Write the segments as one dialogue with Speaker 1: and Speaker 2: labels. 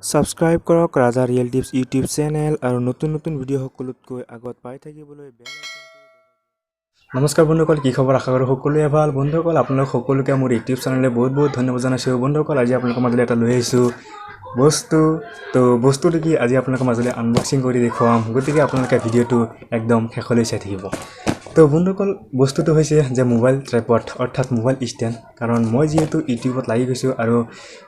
Speaker 1: Subscribe কৰক ৰাজা real tips YouTube channel আৰু নতুন ভিডিঅ' সকলোতকৈ আগত পাই থাকিবলৈ বেল আইকনটো নমস্কাৰ বন্ধুসকল, কি খবৰ? আশা কৰোঁ সকলোৱে ভাল। বন্ধুসকল, আপোনালোক সকলোকে মোৰ ইউটিউব চেনেললৈ বহুত ধন্যবাদ জনাইছোঁ। বন্ধুসকল, আজি আপোনালোকৰ মাজলৈ এটা লৈ আহিছোঁ বস্তুটো কি আজি আপোনালোকৰ মাজলৈ আনবক্সিং কৰি দেখুৱাম। গতিকে আপোনালোকে ভিডিঅ'টো একদম শেষলৈ চাই থাকিব। তো বন্ধুসকল, বস্তুটো হৈছে যে মোবাইল ট্ৰাইপড অৰ্থাৎ মোবাইল ষ্টেণ্ড। কাৰণ মই যিহেতু ইউটিউবত লাগি গৈছোঁ আৰু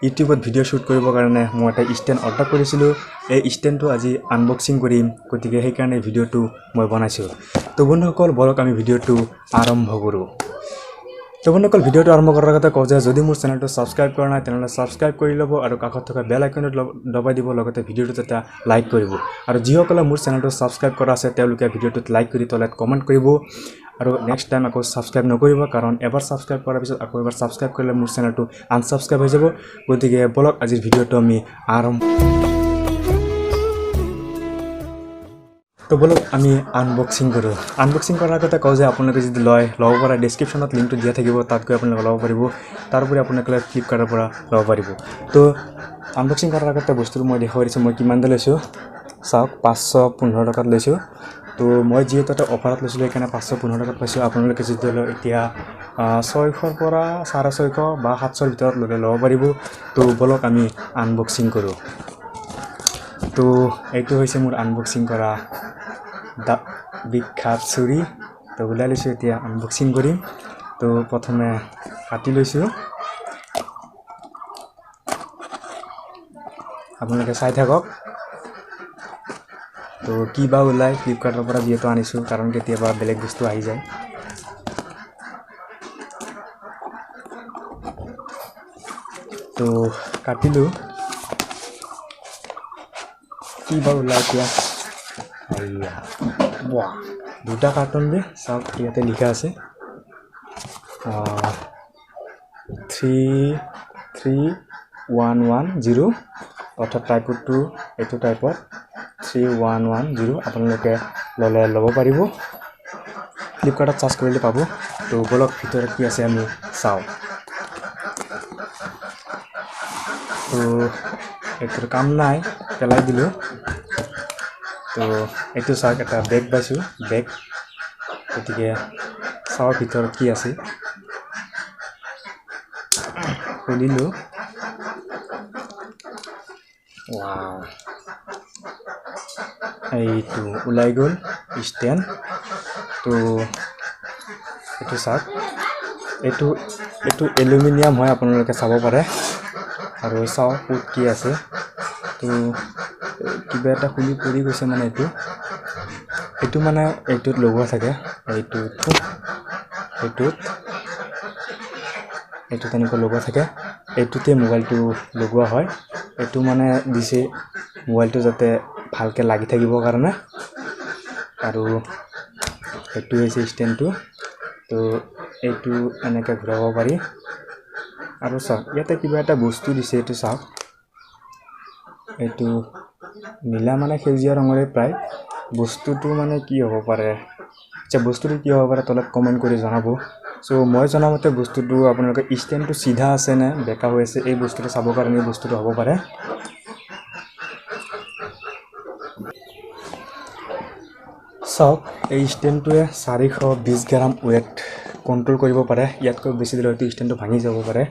Speaker 1: ইউটিউবত ভিডিঅ' শ্বুট কৰিবৰ কাৰণে মই এটা ষ্টেণ্ড অৰ্ডাৰ কৰিছিলোঁ। এই ষ্টেণ্ডটো আজি আনবক্সিং কৰিম, গতিকে সেইকাৰণে ভিডিঅ'টো মই বনাইছোঁ। তো বন্ধুসকল, বলক আমি ভিডিঅ'টো আৰম্ভ কৰোঁ। তো বন্ধুসকল, ভিডিঅ'টো আৰম্ভ কৰাৰ আগতে কওঁ যে যদি মোৰ চেনেলটো ছাবস্ক্ৰাইব কৰা নাই তেনেহ'লে ছাবস্ক্ৰাইব কৰি ল'ব আৰু কাষত থকা বেল আইকনটো দবাই দিব, লগতে ভিডিঅ'টোত এটা লাইক কৰিব। আৰু যিসকলে মোৰ চেনেলটো ছাবস্ক্ৰাইব কৰা আছে তেওঁলোকে ভিডিঅ'টোত লাইক কৰি তলত কমেণ্ট কৰিব আৰু নেক্সট টাইম আকৌ ছাবস্ক্ৰাইব নকৰিব, কাৰণ এবাৰ ছাবস্ক্ৰাইব কৰাৰ পিছত আকৌ এবাৰ ছাবস্ক্ৰাইব কৰিলে মোৰ চেনেলটো আনছাবস্ক্ৰাইব হৈ যাব। গতিকে বলক আজিৰ ভিডিঅ'টো আমি তো বলক আমি আনবক্সিং কৰোঁ। আনবক্সিং কৰাৰ আগতে কওঁ যে আপোনালোকে যদি ল'ব পৰা ডেছক্ৰিপশ্যনত লিংকটো দিয়া থাকিব, তাত গৈ আপোনালোকে ল'ব পাৰিব। তাৰোপৰি আপোনালোকে ফ্লিপকাৰ্টৰ পৰা ল'ব পাৰিব। তো আনবক্সিং কৰাৰ আগতে বস্তুটো মই দেখুৱাই দিছোঁ মই কিমানটা লৈছোঁ। চাওক, 515 টকাত লৈছোঁ। তো মই যিহেতু এটা অফাৰত লৈছিলোঁ সেইকাৰণে 515 টকাত পাইছোঁ। আপোনালোকে যদি লয় এতিয়া 600ৰ পৰা 650 বা 700ৰ ভিতৰত ল'ব পাৰিব। তো বলক আমি আনবক্সিং কৰোঁ। তো এইটো হৈছে মোৰ আনবক্সিং কৰা বিখ্যাত চুৰি। তো ওলাই লৈছোঁ, এতিয়া আনবক্সিং কৰিম। তো প্ৰথমে কাটি লৈছোঁ, আপোনালোকে চাই থাকক। তো কি বা ওলাই, ফ্লিপকাৰ্টৰ পৰা যিহেতু আনিছোঁ, কাৰণ কেতিয়াবা বেলেগ বস্তু আহি যায়। তো কাটিলোঁ, কি বা ওলাই এতিয়া। দুটা কাৰ্টুন যে চাওক, ইয়াতে লিখা আছে 3110, অৰ্থাৎ টাইপটো এইটো টাইপত 3110 আপোনালোকে ল'ব পাৰিব। ফ্লিপকাৰ্টত চাৰ্চ কৰিলে পাব। তো বলক ভিতৰত কি আছে আমি চাওঁ। তো এইটোৰ কাম নাই, পেলাই দিলোঁ। তো এইটো চাওক, এটা বেগ পাইছোঁ, বেগ। গতিকে চাওঁ ভিতৰত কি আছে। খুলিলোঁ, এইটো ওলাই গ'ল ষ্টেণ্ড। তো এইটো চাওক, এইটো এলুমিনিয়াম হয়, আপোনালোকে চাব পাৰে। আৰু চাওঁ ক'ত কি আছে। তো কিবা এটা খুলি পৰি গৈছে, মানে এইটো মানে এইটোত লগোৱা থাকে, এইটোত এনেকুৱা লগোৱা থাকে। এইটোতে মোবাইলটো লগোৱা হয়। এইটো মানে দিছে মোবাইলটো যাতে ভালকৈ লাগি থাকিবৰ কাৰণে। আৰু এইটো হৈছে ষ্টেণ্ডটো। তো এইটো এনেকৈ ঘূৰাব পাৰি। আৰু চাওক, ইয়াতে কিবা এটা বস্তু দিছে, এইটো চাওক। এইটো নীলা মানে সেউজীয়া ৰঙৰে প্ৰায়। বস্তুটো মানে কি হ'ব পাৰে, তলত কমেণ্ট কৰি জনাব। চ' মই জনামতে বস্তুটো আপোনালোকে ষ্টেণ্ডটো চিধা আছে নে বেকা হৈ আছে, এই বস্তুটো চাবৰ কাৰণে বস্তুটো হ'ব পাৰে। চাওক, এই ষ্টেণ্ডটোৱে 420 গ্ৰাম ৱেট কণ্ট্ৰল কৰিব পাৰে। ইয়াতকৈ বেছি দিলে হয়তো ষ্টেণ্ডটো ভাঙি যাব পাৰে।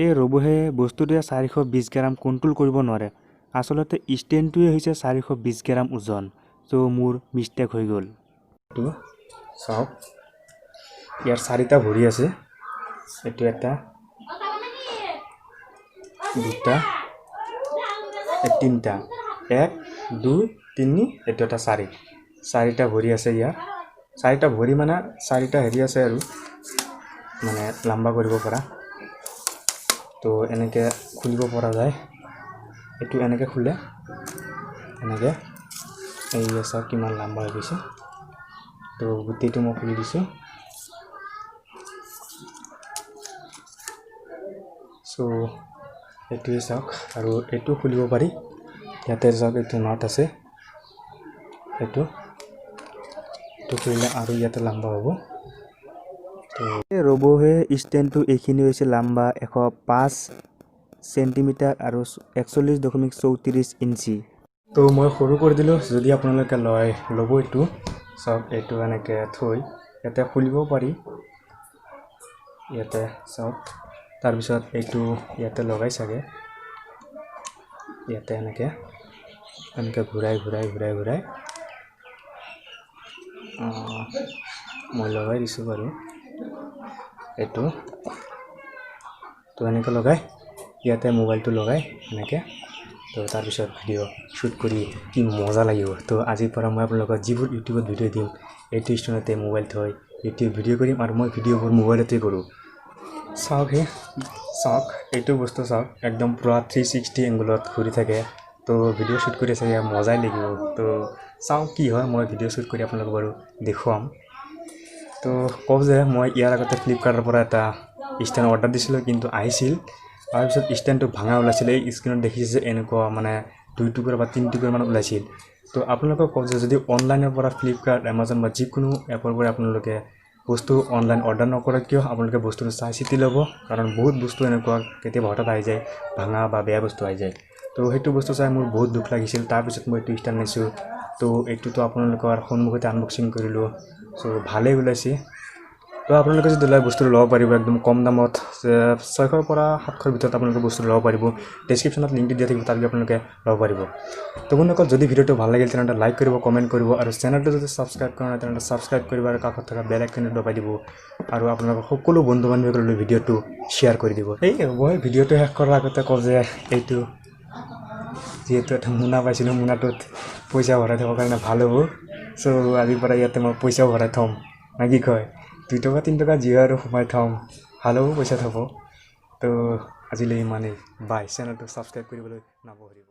Speaker 1: এই ৰবহে বস্তুটোৱে 420 গ্ৰাম কণ্ট্ৰল কৰিব নোৱাৰে। আচলতে ষ্টেণ্ডটোৱে হৈছে 420 গ্ৰাম ওজন। চ' মোৰ মিষ্টেক হৈ গ'ল। চাওক, ইয়াৰ 4টা ভৰি আছে। এইটো এটা, দুটা, 3টা, 1, 2, 3, এইটো এটা 4টা ভৰি আছে ইয়াৰ। 4টা ভৰি মানে 4টা হেৰি আছে আৰু মানে লাম্বা কৰিব পৰা। তো এনেকৈ খুলিব পৰা যায়। এইটো এনেকৈ খোলে, এনেকৈ। এই চাওক কিমান লাম্বা হৈ গৈছে। তো গোটেইটো মই খুলি দিছোঁ। চ' এইটোৱে চাওক, আৰু এইটো খুলিব পাৰি। ইয়াতে চাওক, এইটো নট আছে। এইটো খুলিলে আৰু ইয়াতে লাম্বা হ'ব। তো ৰবহে ষ্টেণ্ডটো এইখিনি হৈছে লাম্বা 105 সেন্টিমিটাৰ আৰু 41.34 ইঞ্চি। তো মই সৰু কৰি দিলোঁ, যদি আপোনালোকে ল'ব এইটো চাওক, এইটো এনেকৈ থৈ ইয়াতে খুলিব পাৰি, ইয়াতে চাওক। তাৰপিছত এইটো ইয়াতে লগাই চাগে, ইয়াতে এনেকৈ ঘূৰাই মই লগাই দিছোঁ বাৰু এইটো। তো এনেকৈ লগাই ইয়াতে মোবাইলটো লগাই এনেকৈ, তো তাৰপিছত ভিডিঅ' শ্বুট কৰি কি মজা লাগিব। তো আজিৰ পৰা মই আপোনালোকক যিবোৰ ইউটিউবত ভিডিঅ' দিম, এইটো ষ্টেণ্ডতে মোবাইল থৈ ইউটিউব ভিডিঅ' কৰিম, আৰু মই ভিডিঅ'বোৰ মোবাইলতে কৰোঁ। চাওক এইটো বস্তু চাওক, একদম পুৰা 360 এংগলত ঘূৰি থাকে। তো ভিডিঅ' শ্বুট কৰি চাগে মজাই লাগিব। তো চাওক কি হয়, মই ভিডিঅ' শ্বুট কৰি আপোনালোকক বাৰু দেখুৱাম। তো কওঁ যে মই ইয়াৰ আগতে ফ্লিপকাৰ্টৰ পৰা এটা ষ্টেণ্ড অৰ্ডাৰ দিছিলোঁ, কিন্তু আহিছিল। তাৰপিছত ষ্টেণ্ডটো ভাঙা ওলাইছিল। এই স্ক্ৰীণত দেখিছে এনেকুৱা মানে 2 টুকুৰা বা 3 টুকুৰামান ওলাইছিল। তো আপোনালোকক কওঁ যে যদি অনলাইনৰ পৰা ফ্লিপকাৰ্ট, এমাজন বা যিকোনো এপৰ পৰা আপোনালোকে বস্তু অনলাইন অৰ্ডাৰ নকৰে কিয়, আপোনালোকে বস্তুটো চাই চিতি ল'ব। কাৰণ বহুত বস্তু এনেকুৱা কেতিয়াবা হঠাৎ আহি যায়, ভাঙা বা বেয়া বস্তু আহি যায়। তো সেইটো বস্তু চাই মোৰ বহুত দুখ লাগিছিল। তাৰপিছত মই এইটো ষ্টেণ্ড নিছোঁ। তো এইটোতো আপোনালোকৰ সন্মুখতে আনবক্সিং কৰিলোঁ। চ' ভালেই ওলাইছে। তো আপোনালোকে যদি বস্তুটো ল'ব পাৰিব একদম কম দামত, 600 পৰা 700 ভিতৰত আপোনালোকে বস্তু ল'ব পাৰিব। ডেছক্ৰিপশ্যনত লিংকটো দিয়া থাকিব, তাত আপোনালোকে ল'ব পাৰিব। তো বন্ধুসকল, যদি ভিডিঅ'টো ভাল লাগিল তেনেহ'লে লাইক কৰিব, কমেণ্ট কৰিব, আৰু চেনেলটো যদি ছাবস্ক্ৰাইব কৰা নাই তেনেহ'লে ছাবস্ক্ৰাইব কৰিব, আৰু কাষত থকা বেল আইকনটো দবাই দিব, আৰু আপোনালোকৰ সকলো বন্ধু বান্ধৱীসকললৈ ভিডিঅ'টো শ্বেয়াৰ কৰি দিব। মই ভিডিঅ'টো শেষ কৰাৰ আগতে কওঁ যে এইটো যিহেতু এটা মোনা পাইছিলোঁ, মোনাটোত পইচা ভৰাই থ'বৰ কাৰণে ভাল হ'ব। চ' আজিৰ পৰা ইয়াতে মই পইচাও ভৰাই থ'ম, না কি কয়? 2 টকা 3 টকা যি হয় আৰু সোমাই থ'ম, ভাল হ'ব পইচা থ'ব। তো আজিলৈ ইমানেই, বাই। চেনেলটো ছাবস্ক্ৰাইব কৰিবলৈ নাপাহৰিব।